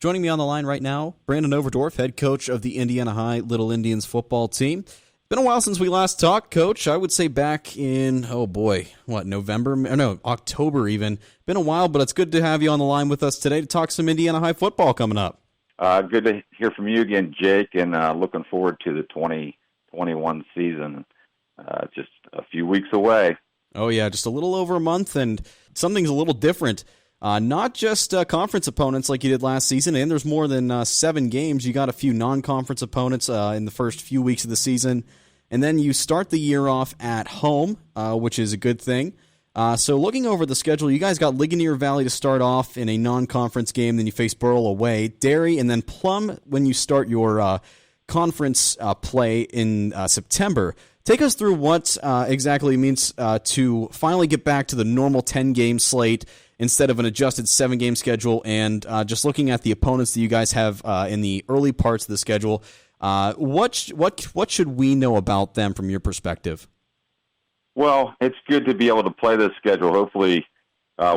Joining me on the line right now, Brandon Overdorff, head coach of the Indiana High Little Indians football team. It's been a while since we last talked, Coach. I would say back in, October even. Been a while, but it's good to have you on the line with us today to talk some Indiana High football coming up. Good to hear from you again, Jake, and looking forward to the 2021 season. Just a few weeks away. Oh, yeah, just a little over a month, and something's a little different. Not just conference opponents like you did last season, and there's more than 7 games. You got a few non-conference opponents in the first few weeks of the season, and then you start the year off at home, which is a good thing. So looking over the schedule, you guys got Ligonier Valley to start off in a non-conference game, then you face Burl away, Derry, and then Plum when you start your conference play in September. Take us through what exactly it means to finally get back to the normal 10-game slate instead of an adjusted 7-game schedule, and just looking at the opponents that you guys have in the early parts of the schedule, what should we know about them from your perspective? Well, it's good to be able to play this schedule. Hopefully,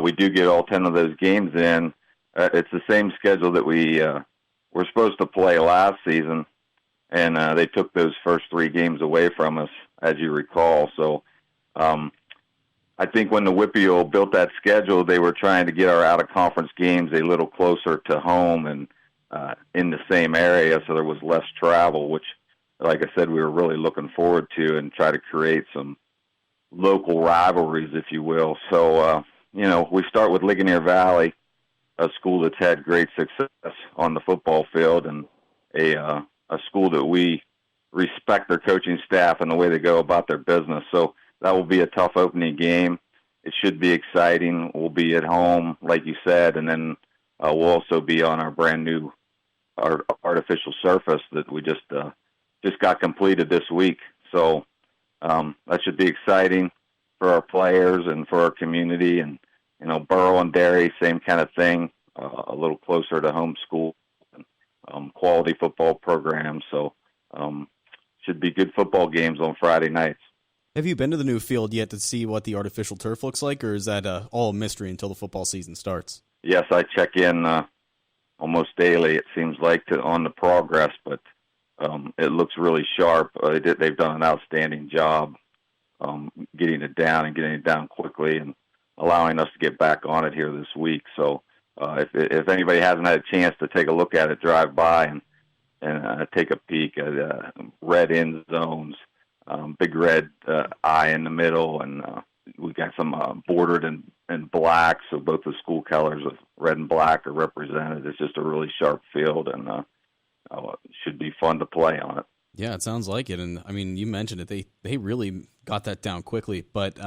we do get all 10 of those games in. It's the same schedule that we were supposed to play last season, and they took those first 3 games away from us, as you recall. So I think when the Whippeal built that schedule, they were trying to get our out-of-conference games a little closer to home and in the same area, so there was less travel, which, like I said, we were really looking forward to, and try to create some local rivalries, if you will. So, we start with Ligonier Valley, a school that's had great success on the football field, and a school that we respect their coaching staff and the way they go about their business. So that will be a tough opening game. It should be exciting. We'll be at home, like you said, and then we'll also be on our brand new artificial surface that we just got completed this week. So that should be exciting for our players and for our community. And, Burl and Derry, same kind of thing, a little closer to home school, and quality football programs. So should be good football games on Friday nights. Have you been to the new field yet to see what the artificial turf looks like, or is that all a mystery until the football season starts? Yes, I check in almost daily, it seems like, on the progress, but it looks really sharp. They've done an outstanding job getting it down quickly, and allowing us to get back on it here this week. So if anybody hasn't had a chance to take a look at it, drive by and take a peek at red end zones, big red eye in the middle, and we got some bordered in black, so both the school colors of red and black are represented. It's just a really sharp field, and it should be fun to play on it. Yeah, it sounds like it, and I mean, you mentioned it. They really got that down quickly, but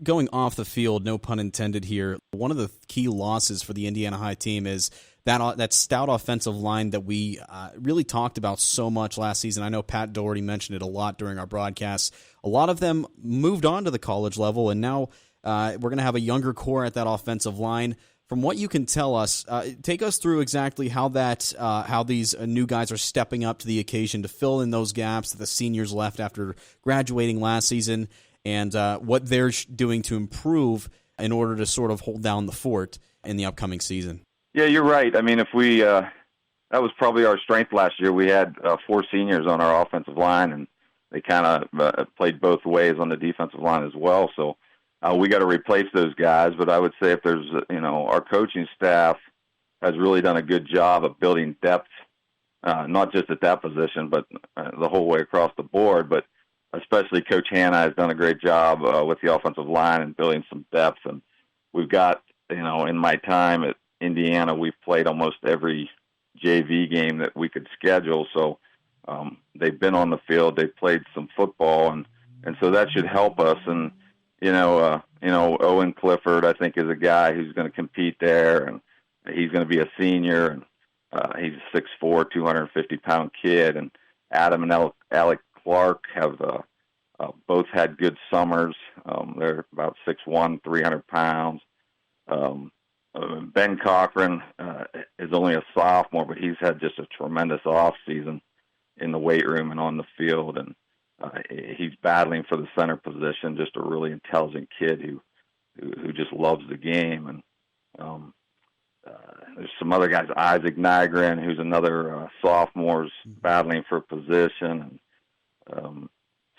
going off the field, no pun intended here, one of the key losses for the Indiana High team is that stout offensive line that we really talked about so much last season. I know Pat Doherty mentioned it a lot during our broadcasts. A lot of them moved on to the college level, and now we're going to have a younger core at that offensive line. From what you can tell us, take us through exactly how these new guys are stepping up to the occasion to fill in those gaps that the seniors left after graduating last season, and what they're doing to improve in order to sort of hold down the fort in the upcoming season. Yeah, you're right. I mean, if we that was probably our strength last year. We had 4 seniors on our offensive line, and they kind of played both ways on the defensive line as well. So we got to replace those guys. But I would say if there's, our coaching staff has really done a good job of building depth, not just at that position, but the whole way across the board. But especially Coach Hanna has done a great job with the offensive line and building some depth. And we've got, in my time at Indiana, we've played almost every JV game that we could schedule. So they've been on the field, they've played some football, and so that should help us. And Owen Clifford, I think, is a guy who's going to compete there, and he's going to be a senior, and he's a 6'4", 250-pound kid. And Adam and Alec Clark have both had good summers. They're about 6'1", 300 pounds. Ben Cochran is only a sophomore, but he's had just a tremendous off season in the weight room and on the field, and he's battling for the center position. Just a really intelligent kid who just loves the game. And There's some other guys, Isaac Nygren, who's another sophomore's battling for position.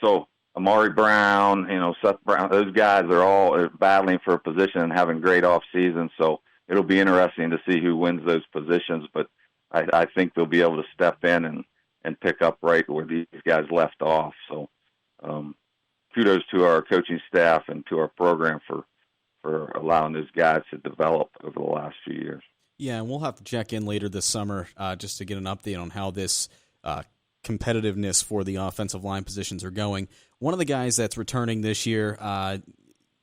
So Amari Brown, Seth Brown, those guys are all battling for a position and having great off seasons. So it'll be interesting to see who wins those positions. But I think they'll be able to step in and pick up right where these guys left off. So kudos to our coaching staff and to our program for allowing those guys to develop over the last few years. Yeah, and we'll have to check in later this summer just to get an update on how this competitiveness for the offensive line positions are going. One of the guys that's returning this year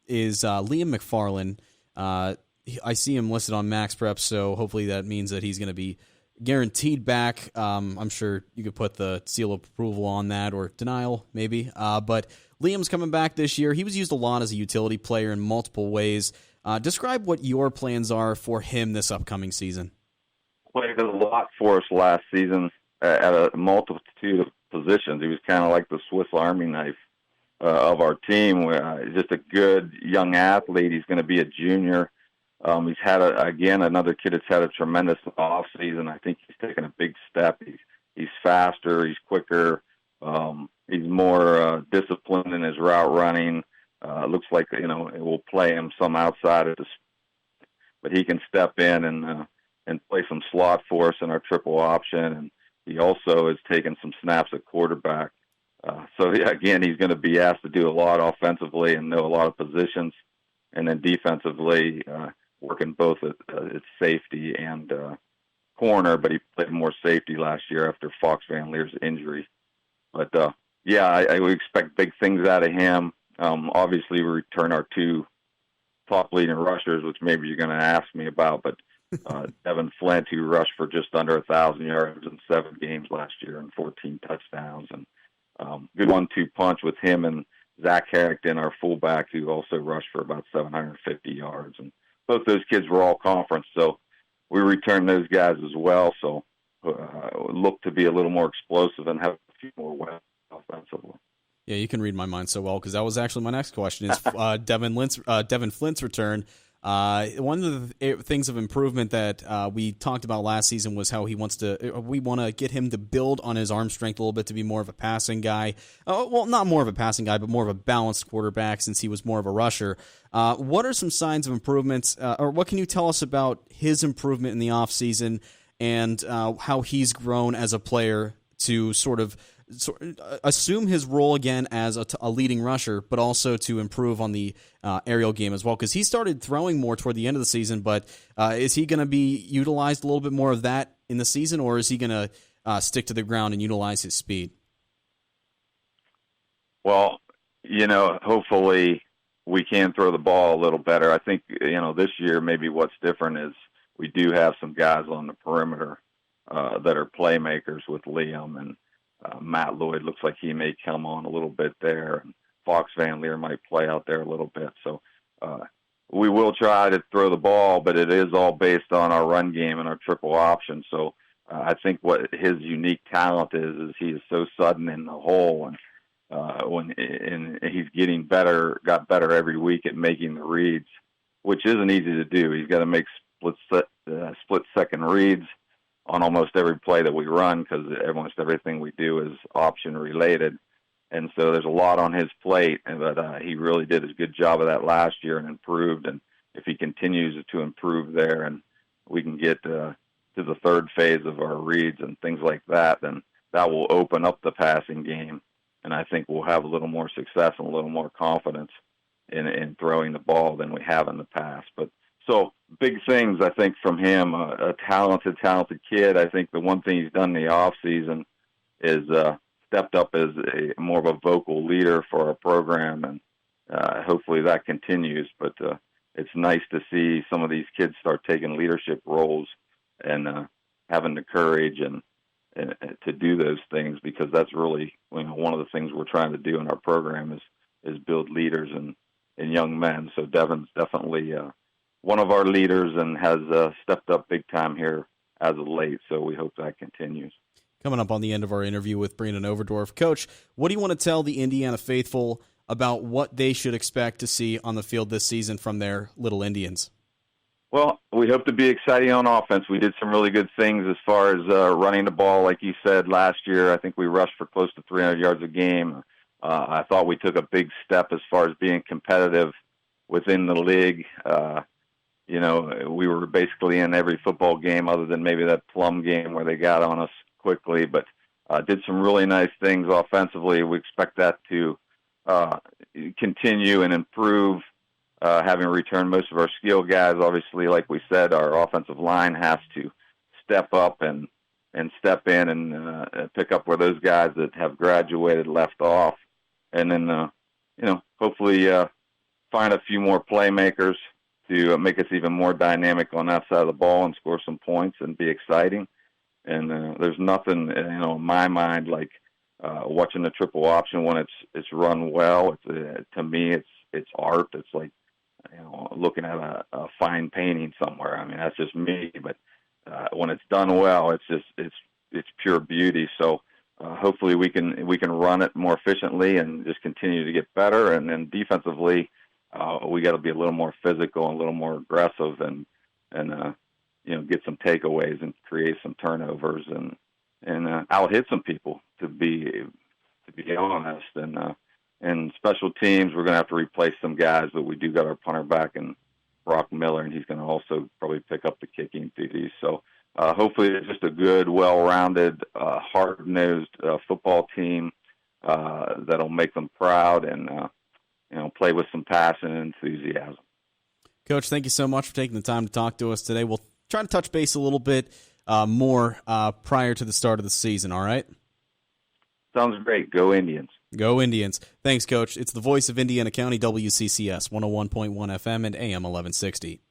is Liam McFarland. I see him listed on Max Prep, so hopefully that means that he's going to be guaranteed back. I'm sure you could put the seal of approval on that, or denial maybe. But Liam's coming back this year. He was used a lot as a utility player in multiple ways. Describe what your plans are for him this upcoming season. Played a lot for us last season at a multitude of positions. He was kind of like the Swiss Army knife of our team. He's just a good young athlete. He's going to be a junior. He's had another kid that's had a tremendous off season. I think he's taken a big step. He's faster. He's quicker. He's more disciplined in his route running. Looks like it will play him some outside of this, but he can step in and play some slot for us in our triple option. And he also has taken some snaps at quarterback. So again, he's going to be asked to do a lot offensively and know a lot of positions, and then defensively working both at safety and corner. But he played more safety last year after Fox Van Leer's injury. But I would expect big things out of him. Obviously, we return our two top leading rushers, which maybe you're going to ask me about, but Devin Flint, who rushed for just under 1,000 yards in 7 games last year and 14 touchdowns. And good 1-2 punch with him and Zach Harrington, our fullback, who also rushed for about 750 yards. And both those kids were all conference, so we returned those guys as well. So look to be a little more explosive and have a few more weapons offensively. Yeah, you can read my mind so well, because that was actually my next question, is Devin Flint's return. One of the things of improvement that we talked about last season was how we want to get him to build on his arm strength a little bit to be more of a passing guy. Well, not more of a passing guy, but more of a balanced quarterback, since he was more of a rusher. What are some signs of improvements, or what can you tell us about his improvement in the offseason and how he's grown as a player to sort of assume his role again as a leading rusher, but also to improve on the aerial game as well? Because he started throwing more toward the end of the season, but is he going to be utilized a little bit more of that in the season, or is he going to stick to the ground and utilize his speed? Well, hopefully we can throw the ball a little better. I think, this year maybe what's different is we do have some guys on the perimeter that are playmakers with Liam, and Matt Lloyd looks like he may come on a little bit there, and Fox Van Leer might play out there a little bit. So we will try to throw the ball, but it is all based on our run game and our triple option. So I think what his unique talent is he is so sudden in the hole, and he's getting better, got better every week at making the reads, which isn't easy to do. He's got to make split second reads on almost every play that we run, because almost everything we do is option related. And so there's a lot on his plate, but he really did a good job of that last year and improved. And if he continues to improve there and we can get to the third phase of our reads and things like that, then that will open up the passing game. And I think we'll have a little more success and a little more confidence in throwing the ball than we have in the past. But so big things, I think, from him, a talented kid. I think the one thing he's done in the off season is stepped up as more of a vocal leader for our program, and hopefully that continues. But it's nice to see some of these kids start taking leadership roles and having the courage and to do those things, because that's really one of the things we're trying to do in our program is build leaders and young men. So Devin's definitely one of our leaders and has stepped up big time here as of late, so we hope that continues. Coming up on the end of our interview with Brandon Overdorff. Coach, what do you want to tell the Indiana faithful about what they should expect to see on the field this season from their Little Indians? Well, we hope to be exciting on offense. We did some really good things as far as running the ball. Like you said, last year, I think we rushed for close to 300 yards a game. I thought we took a big step as far as being competitive within the league. We were basically in every football game other than maybe that Plum game where they got on us quickly, but did some really nice things offensively. We expect that to continue and improve. Having returned most of our skill guys, obviously, like we said, our offensive line has to step up and step in and pick up where those guys that have graduated left off, and then hopefully find a few more playmakers to make us even more dynamic on that side of the ball and score some points and be exciting. And there's nothing in my mind like watching the triple option when it's run well. To me, it's art. It's like looking at a fine painting somewhere. I mean, that's just me, but when it's done well, it's pure beauty. So hopefully we can run it more efficiently and just continue to get better. And then defensively, we got to be a little more physical and a little more aggressive and get some takeaways and create some turnovers and out hit some people to be honest. And special teams, we're going to have to replace some guys, but we do got our punter back in Brock Miller, and he's going to also probably pick up the kicking duties. So hopefully it's just a good, well-rounded, hard-nosed football team that'll make them proud and play with some passion and enthusiasm. Coach, thank you so much for taking the time to talk to us today. We'll try to touch base a little bit more prior to the start of the season, all right? Sounds great. Go Indians. Go Indians. Thanks, Coach. It's the voice of Indiana County, WCCS, 101.1 FM and AM 1160.